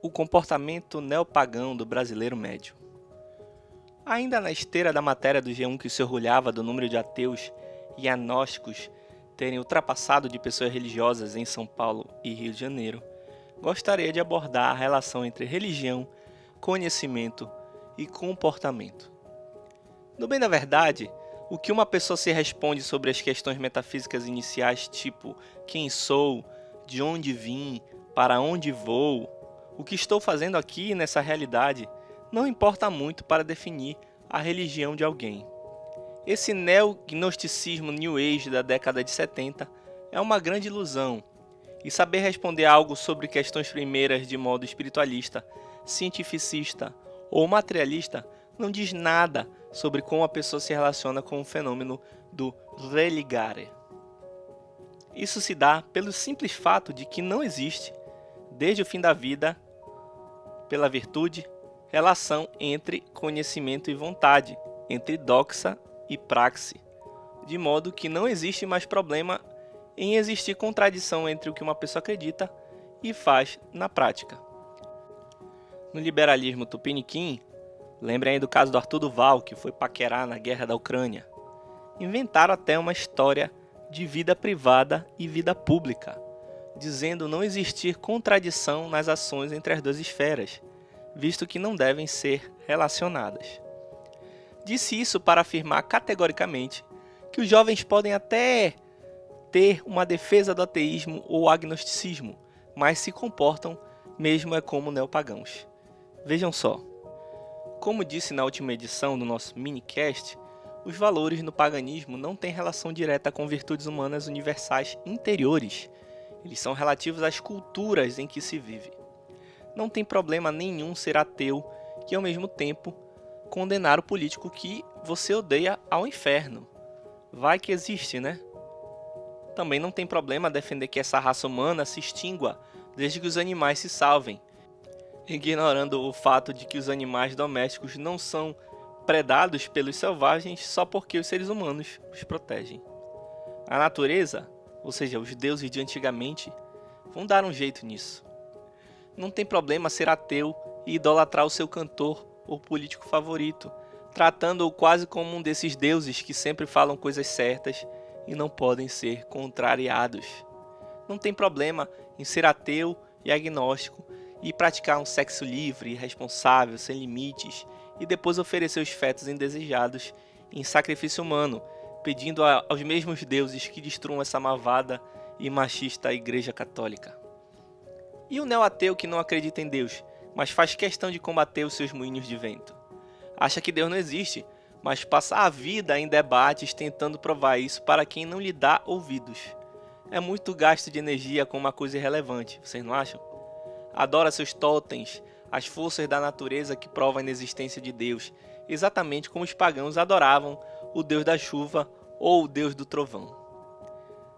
O comportamento neopagão do brasileiro médio. Ainda na esteira da matéria do G1 que se orgulhava do número de ateus e agnósticos terem ultrapassado de pessoas religiosas em São Paulo e Rio de Janeiro, gostaria de abordar a relação entre religião, conhecimento e comportamento. No bem da verdade, o que uma pessoa se responde sobre as questões metafísicas iniciais, tipo quem sou, de onde vim, para onde vou, o que estou fazendo aqui nessa realidade, não importa muito para definir a religião de alguém. Esse neognosticismo New Age da década de 70 é uma grande ilusão, e saber responder algo sobre questões primeiras de modo espiritualista, cientificista ou materialista não diz nada sobre como a pessoa se relaciona com o fenômeno do religare. Isso se dá pelo simples fato de que não existe, desde o fim da vida, pela virtude, relação entre conhecimento e vontade, entre doxa e praxe, de modo que não existe mais problema em existir contradição entre o que uma pessoa acredita e faz na prática. No liberalismo tupiniquim, lembrem aí do caso do Arthur Duval, que foi paquerar na guerra da Ucrânia. Inventaram até uma história de vida privada e vida pública, dizendo não existir contradição nas ações entre as duas esferas, visto que não devem ser relacionadas. Disse isso para afirmar categoricamente que os jovens podem até ter uma defesa do ateísmo ou agnosticismo, mas se comportam mesmo como neopagãos. Vejam só, como disse na última edição do nosso minicast, os valores no paganismo não têm relação direta com virtudes humanas universais interiores. Eles são relativos às culturas em que se vive. Não tem problema nenhum ser ateu e, ao mesmo tempo, condenar o político que você odeia ao inferno. Vai que existe, né? Também não tem problema defender que essa raça humana se extingua desde que os animais se salvem, ignorando o fato de que os animais domésticos não são predados pelos selvagens só porque os seres humanos os protegem. A natureza, ou seja, os deuses de antigamente, vão dar um jeito nisso. Não tem problema ser ateu e idolatrar o seu cantor ou político favorito, tratando-o quase como um desses deuses que sempre falam coisas certas e não podem ser contrariados. Não tem problema em ser ateu e agnóstico e praticar um sexo livre, responsável, sem limites, e depois oferecer os fetos indesejados em sacrifício humano, pedindo aos mesmos deuses que destruam essa malvada e machista Igreja Católica. E o neo-ateu que não acredita em Deus, mas faz questão de combater os seus moinhos de vento? Acha que Deus não existe, mas passa a vida em debates tentando provar isso para quem não lhe dá ouvidos. É muito gasto de energia com uma coisa irrelevante, vocês não acham? Adora seus totens, as forças da natureza que provam a inexistência de Deus, exatamente como os pagãos adoravam o Deus da chuva ou o Deus do trovão.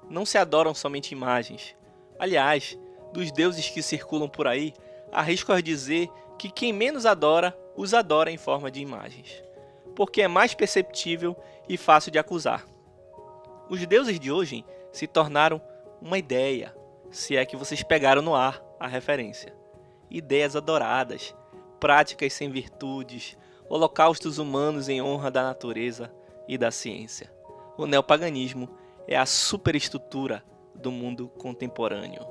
Não se adoram somente imagens. Aliás, dos deuses que circulam por aí, arrisco a dizer que quem menos adora, os adora em forma de imagens, porque é mais perceptível e fácil de acusar. Os deuses de hoje se tornaram uma ideia, se é que vocês pegaram no ar a referência. Ideias adoradas, práticas sem virtudes, holocaustos humanos em honra da natureza e da ciência. O neopaganismo é a superestrutura do mundo contemporâneo.